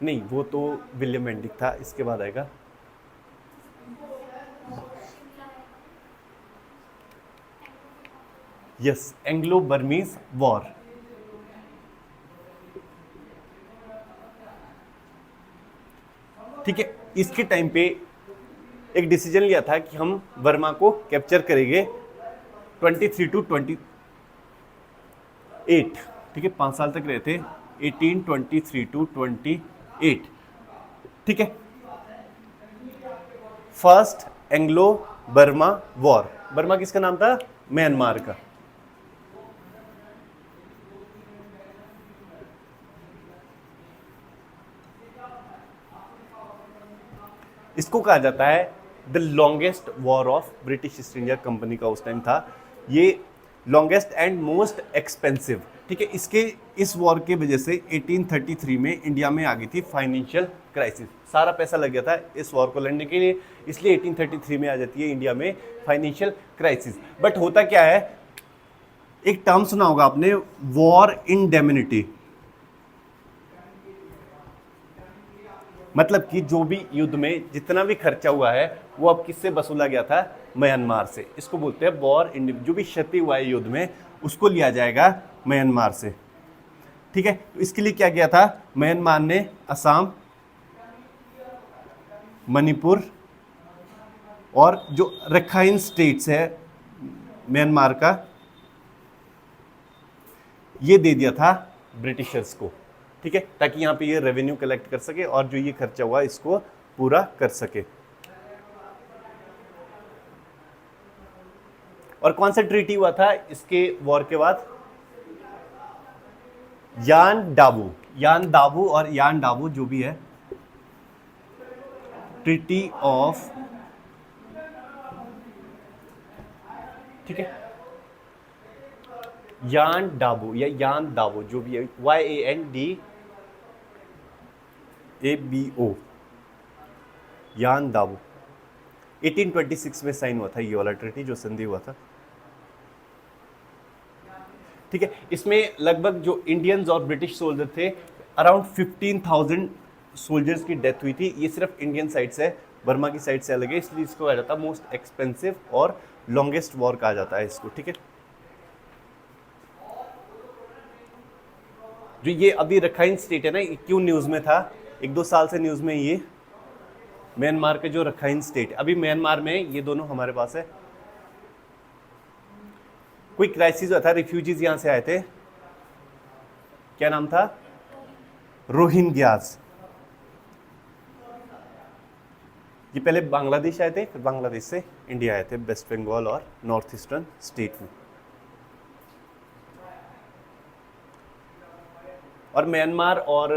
नहीं, वो तो विलियम बेंटिक था, इसके बाद आएगा यस, एंग्लो बर्मीज वॉर। ठीक है, इसके टाइम पे एक डिसीजन लिया था कि हम बर्मा को कैप्चर करेंगे 23 to 28, ठीक है, 5 साल तक रहे थे 1823 टू 28, ठीक है। First Anglo Burma war, Burma किसका नाम था? म्यांमार का। इसको कहा जाता है the longest war of British East India company का उस टाइम था, ये लॉन्गेस्ट एंड मोस्ट एक्सपेंसिव, ठीक है। इस वॉर के वजह से 1833 में इंडिया में आ गई थी फाइनेंशियल क्राइसिस, सारा पैसा लग गया था इस वॉर को लड़ने के लिए, इसलिए 1833 में आ जाती है इंडिया में फाइनेंशियल क्राइसिस। बट होता क्या है, एक टर्म सुना होगा आपने, वॉर इंडेमनिटी, मतलब कि जो भी युद्ध में जितना भी खर्चा हुआ है वो अब किससे वसूला गया था? म्यांमार से। इसको बोलते हैं वॉर इंडेमनिटी, जो भी क्षति हुआ है युद्ध में उसको लिया जाएगा म्यांमार से, ठीक है। तो इसके लिए क्या किया था? म्यांमार ने असम, मणिपुर और जो रखाइन स्टेट्स है म्यांमार का, ये दे दिया था ब्रिटिशर्स को, ठीक है, ताकि यहाँ पे ये रेवेन्यू कलेक्ट कर सके और जो ये खर्चा हुआ इसको पूरा कर सके। और कौन सा ट्रीटी हुआ था इसके वॉर के बाद? यान दाबू और यान दाबू जो भी है, ट्रीटी ऑफ, ठीक है, यान दाबू या यान दाबो जो भी है, YANDABO, यान दाबू 1826 में साइन हुआ था ये वाला ट्रीटी, जो संधि हुआ था, ठीक है। इसमें लगभग जो इंडियंस और ब्रिटिश सोल्जर थे, अराउंड 15,000 सोल्जर्स की डेथ हुई थी। ये सिर्फ इंडियन साइड से, बर्मा की साइड से अलग है, इसलिए इसको कहा जाता है मोस्ट एक्सपेंसिव और लॉन्गेस्ट वॉर कहा जाता है इसको, ठीक है। जो ये अभी रखाइन स्टेट है ना, क्यों न्यूज में था? 1-2 साल से न्यूज में ये म्यांमार के जो रखाइन स्टेट, अभी म्यांमार में ये दोनों हमारे पास है। कोई क्राइसिस हुआ था, रिफ्यूजीज यहां से आए थे, क्या नाम था? रोहिंग्यास। ये पहले बांग्लादेश आए थे, फिर बांग्लादेश से इंडिया आए थे, वेस्ट बंगाल और नॉर्थ ईस्टर्न स्टेट में। और म्यांमार और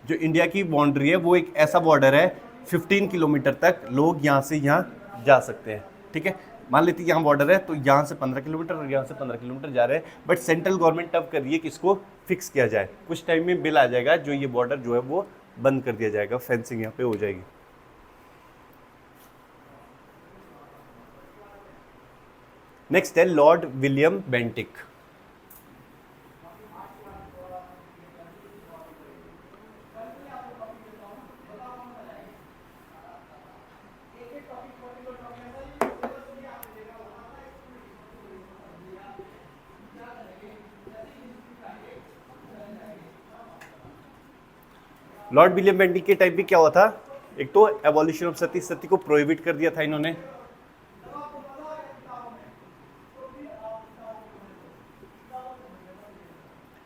जो इंडिया की बाउंड्री है वो एक ऐसा बॉर्डर है 15 किलोमीटर तक लोग यहाँ से यहाँ जा सकते हैं, ठीक है। मान लेते यहाँ बॉर्डर है तो यहाँ से 15 किलोमीटर और यहाँ से 15 किलोमीटर जा रहे हैं, बट सेंट्रल गवर्नमेंट अब कर रही है कि इसको फिक्स किया जाए। कुछ टाइम में बिल आ जाएगा जो ये बॉर्डर जो है वो बंद कर दिया जाएगा, फेंसिंग यहाँ पे हो जाएगी। नेक्स्ट है Lord William Bentinck. Lord William Bentinck के टाइम भी क्या हुआ था? एक तो एबॉलिशन ऑफ सती, सती को प्रोहिबिट कर दिया था इन्होंने,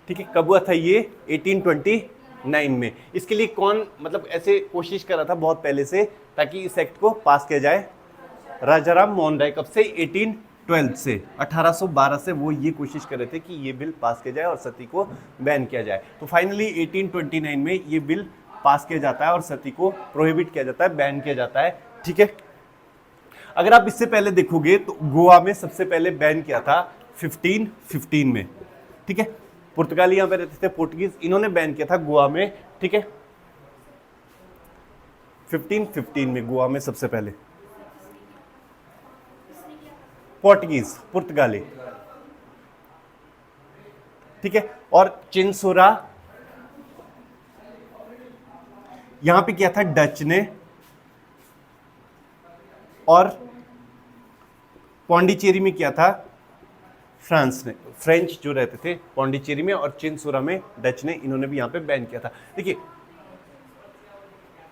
ठीक है। कब हुआ था ये? 1829 में। इसके लिए कौन मतलब ऐसे कोशिश कर रहा था बहुत पहले से ताकि इस एक्ट को पास किया जाए? राजाराम मोहन राय। कब से? 1812 से, 1812 से वो ये कोशिश कर रहे थे कि ये बिल पास किया जाए और सती को बैन किया जाए। तो फाइनली 1829 में ये बिल पास किया जाता है और सती को प्रोहिबिट किया जाता है, बैन किया जाता है, ठीक है। अगर आप इससे पहले देखोगे तो गोवा में सबसे पहले बैन किया था 1515 में, ठीक है। पुर्तगाली यहाँ पे रहते थे, पोर्टुगीज, इन्होंने बैन किया था गोवा में, ठीक है, 1515 में गोवा में सबसे पहले। पोर्टुगीज, पुर्तगाली, ठीक है। और चिंसुरा यहां पे किया था डच ने, और पौंडीचेरी में किया था फ्रांस ने, फ्रेंच जो रहते थे पौंडीचेरी में, और चिंसुरा में डच ने, इन्होंने भी यहां पे बैन किया था। देखिए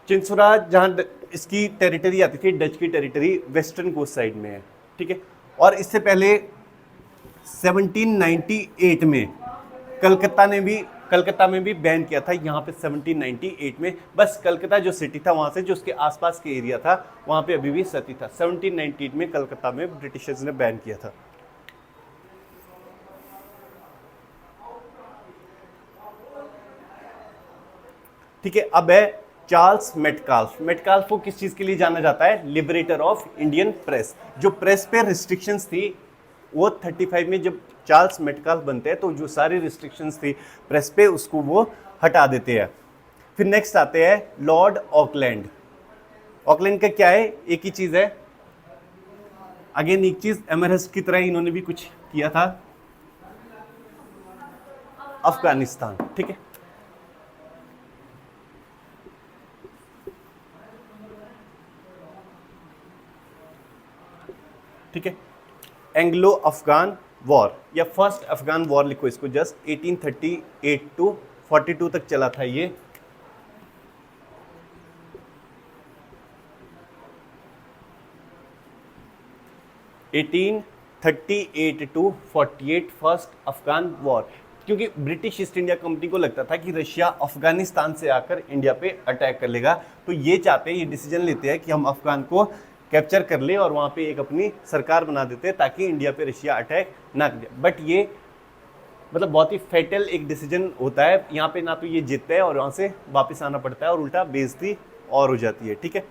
चिंसुरा जहां इसकी टेरिटरी आती थी, डच की टेरिटरी वेस्टर्न कोस्ट साइड में है, ठीक है। और इससे पहले 1798 में कलकत्ता में भी बैन किया था यहाँ पे 1798 में। बस कलकत्ता जो सिटी था वहां से जो उसके आसपास के एरिया था वहां पे अभी भी सती था। 1798 में कलकत्ता में ब्रिटिशर्स ने बैन किया था। ठीक है, अब है चार्ल्स मेटकाल्फ। मेटकाल्फ को किस चीज के लिए जाना जाता है? Liberator of Indian press. जो प्रेस पे रिस्ट्रिक्शंस थी वो 35 में जब चार्ल्स मेटकाल्फ बनते हैं तो जो सारी रिस्ट्रिक्शंस थी प्रेस पे उसको वो हटा देते हैं। फिर नेक्स्ट आते हैं लॉर्ड ऑकलैंड। ऑकलैंड का क्या है? एक ही चीज है, अगेन एक चीज, एमरहस्ट की तरह इन्होंने भी कुछ किया था, अफगानिस्तान। ठीक है, ठीक है, एंग्लो अफगान वॉर या फर्स्ट अफगान वॉर लिखो इसको जस्ट। 1838 टू 42 तक चला था ये। Eighteen 38 to 48 first Afghan war, क्योंकि ब्रिटिश ईस्ट इंडिया कंपनी को लगता था कि रशिया अफगानिस्तान से आकर इंडिया पे अटैक कर लेगा, तो ये चाहते हैं, ये डिसीजन लेते हैं कि हम अफगान को कैप्चर कर ले और वहां पे एक अपनी सरकार बना देते हैं ताकि इंडिया पे रशिया अटैक ना करे। बट ये मतलब बहुत ही फेटल एक डिसीजन होता है। यहाँ पे ना तो ये जीतते हैं और वहां से वापस आना पड़ता है और उल्टा बेइज्जती और हो जाती है। ठीक है,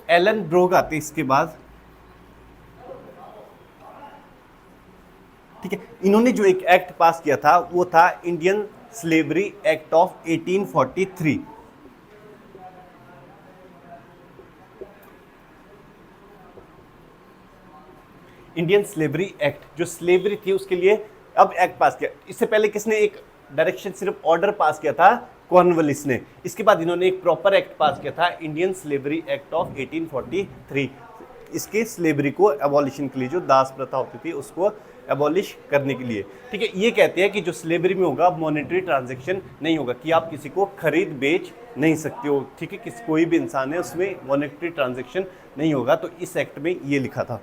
एलन ब्रोग आते इसके बाद। ठीक है, इन्होंने जो एक एक्ट पास किया था वो था Indian slavery act of 1843। Indian slavery act, जो स्लेवरी थी उसके लिए अब एक्ट पास किया। इससे पहले किसने एक डायरेक्शन सिर्फ ऑर्डर पास किया था? कॉर्नवालिस ने। इसके बाद इन्होंने एक प्रॉपर एक्ट पास किया था, इंडियन स्लेवरी एक्ट ऑफ 1843। इसके स्लेवरी को एबॉलिशन के लिए, जो दास प्रथा होती थी उसको एबॉलिश करने के लिए। ठीक है, ये कहते हैं कि जो स्लेवरी में होगा मॉनेटरी ट्रांजैक्शन नहीं होगा, कि आप किसी को खरीद बेच नहीं सकते हो। ठीक है, किसी कोई भी इंसान है उसमें मॉनेटरी ट्रांजैक्शन नहीं होगा, तो इस एक्ट में ये लिखा था।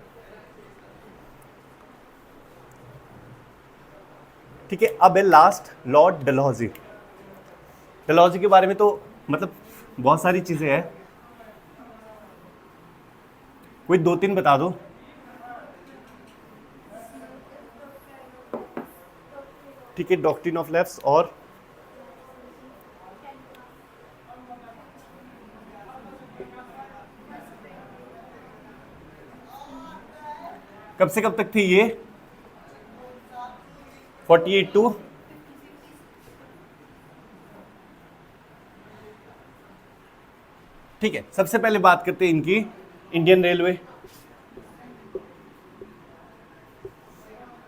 ठीक है, अब है लास्ट लॉर्ड डलहौजी। डलहौजी के बारे में तो मतलब बहुत सारी चीजें हैं, कोई 2-3 बता दो। ठीक है, डॉक्ट्रिन ऑफ लेफ्ट और कब से कब तक थी ये? 48 टू ठीक है, सबसे पहले बात करते हैं इनकी इंडियन रेलवे।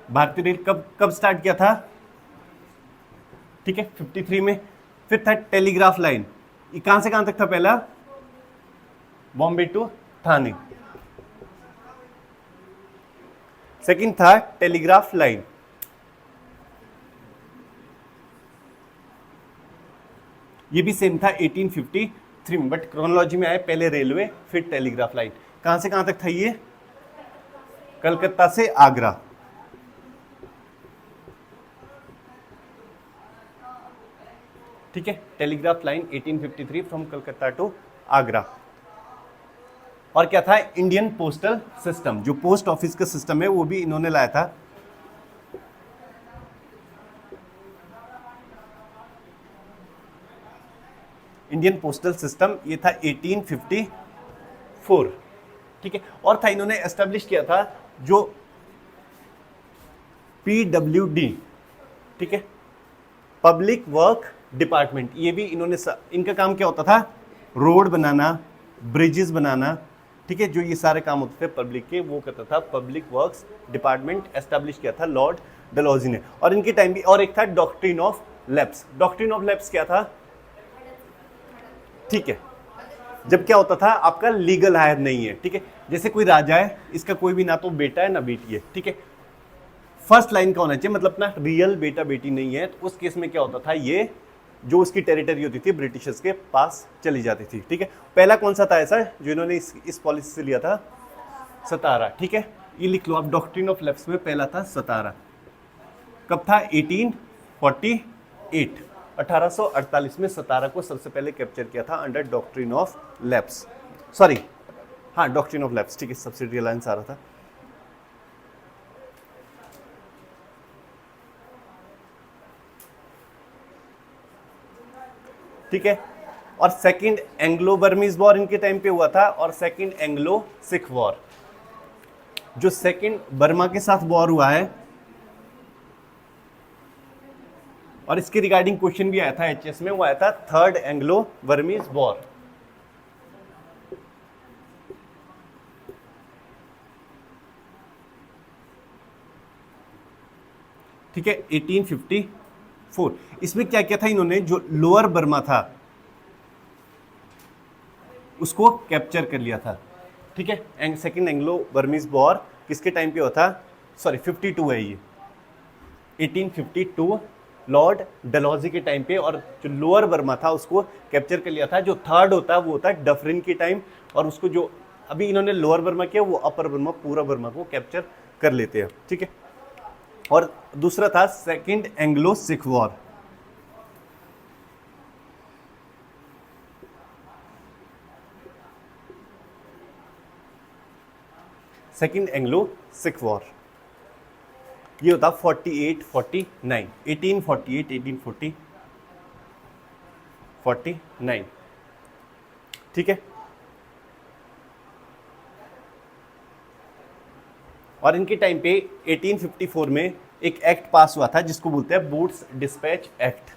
भारतीय रेल कब स्टार्ट किया था? ठीक है, 53 में। फिर था टेलीग्राफ लाइन, ये कहां से कहां तक था? पहला बॉम्बे टू थाने। सेकंड था टेलीग्राफ लाइन, ये भी सेम था 1853 में, बट क्रोनोलॉजी में आए पहले रेलवे फिर टेलीग्राफ लाइन। कहां से कहां तक था ये? कलकत्ता से आगरा। ठीक है, telegraph line 1853 from Calcutta to Agra. और क्या था? इंडियन पोस्टल सिस्टम, जो पोस्ट ऑफिस का सिस्टम है वो भी इन्होंने लाया था। इंडियन पोस्टल सिस्टम, ये था 1854। ठीक है, और था इन्होंने एस्टेब्लिश किया था जो PWD, ठीक है, पब्लिक वर्क डिपार्टमेंट। ये भी इन्होंने इनका काम क्या होता था? रोड बनाना, ब्रिजेस बनाना। ठीक है, जो ये सारे काम होते थे पब्लिक के, वो करता था पब्लिक वर्क्स डिपार्टमेंट, एस्टेब्लिश किया था लॉर्ड डलहौजी ने। और इनके टाइम भी और एक था doctrine of lapse. Doctrine of lapse क्या था? ठीक है, जब क्या होता था आपका लीगल हायर नहीं है। ठीक है, जैसे कोई राजा है, इसका कोई भी ना तो बेटा है ना बेटी है। ठीक है, फर्स्ट लाइन का होना चाहिए, मतलब अपना रियल बेटा बेटी नहीं है, तो उस केस में क्या होता था? ये जो उसकी टेरिटरी होती थी ब्रिटिशर्स के पास चली जाती थी। ठीक है, पहला कौन सा था ऐसा जो इन्होंने इस पॉलिसी से लिया था? सतारा। ठीक है, ये लिख लो आप, डॉक्ट्रिन ऑफ लैप्स में पहला था सतारा। कब था? 1848, 1848 में सतारा को सबसे पहले कैप्चर किया था under doctrine of lapse, sorry हाँ डॉक्ट्रिन ऑफ लैप्स। ठीक है, सब्सिडी अलायंस आ रहा था। ठीक है, और सेकंड एंग्लो बर्मीज वॉर इनके टाइम पे हुआ था, और सेकंड एंग्लो सिख वॉर, जो सेकंड बर्मा के साथ वॉर हुआ है, और इसके रिगार्डिंग क्वेश्चन भी आया था एचएस में, वो आया था थर्ड एंग्लो बर्मीज वॉर। ठीक है, 1854। इसमें क्या किया था इन्होंने, जो लोअर बर्मा था उसको कैप्चर कर लिया था। ठीक है, सेकंड एंग्लो बर्मीज वॉर किसके टाइम पे हुआ था? सॉरी 52 है ये, 1852 लॉर्ड डलहौजी के टाइम पे, और जो लोअर बर्मा था उसको कैप्चर कर लिया था। जो थर्ड होता है वो होता है डफरिन के टाइम, और उसको जो अभी इन्होंने लोअर बर्मा किया वो अपर बर्मा, पूरा बर्मा को कैप्चर कर लेते हैं। ठीक है, और दूसरा था second Anglo Sikh war. Second Anglo Sikh war ये होता 48-49, 1848 1840 49। ठीक है, और इनके टाइम पे 1854 में एक एक्ट पास हुआ था जिसको बोलते हैं बूट्स डिस्पैच एक्ट।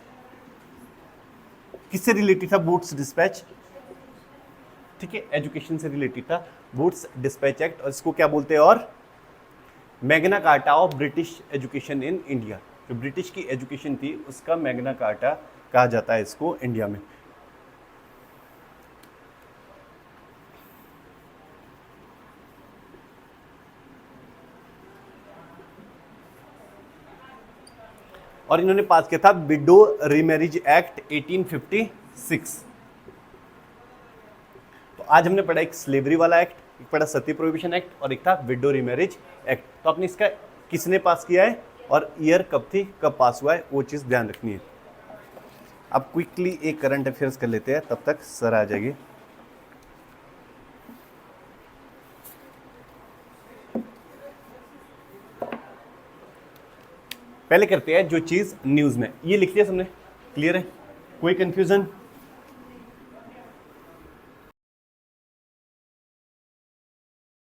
किससे रिलेटेड था बूट्स डिस्पैच? ठीक है, एजुकेशन से रिलेटेड था बूट्स डिस्पैच एक्ट, और इसको क्या बोलते हैं? और Magna carta of British education in India, जो ब्रिटिश की एजुकेशन थी उसका मैग्ना कार्टा कहा जाता है इसको इंडिया में। और इन्होंने पास किया था विडो रीमैरिज एक्ट 1856। तो आज हमने पढ़ा एक स्लेवरी वाला एक्ट, एक पढ़ा सती प्रोहिबिशन एक्ट, और एक था विडो रीमैरिज एक्ट। तो आपने इसका किसने पास किया है और ईयर कब थी, कब पास हुआ है, वो चीज़ ध्यान रखनी है। अब क्विकली एक करंट अफेयर्स कर लेते हैं, तब तक सर आ जाएगी। पहले करते हैं जो चीज़ न्यूज़ में, ये लिख लिया सबने, क्लियर है? कोई कंफ्यूजन?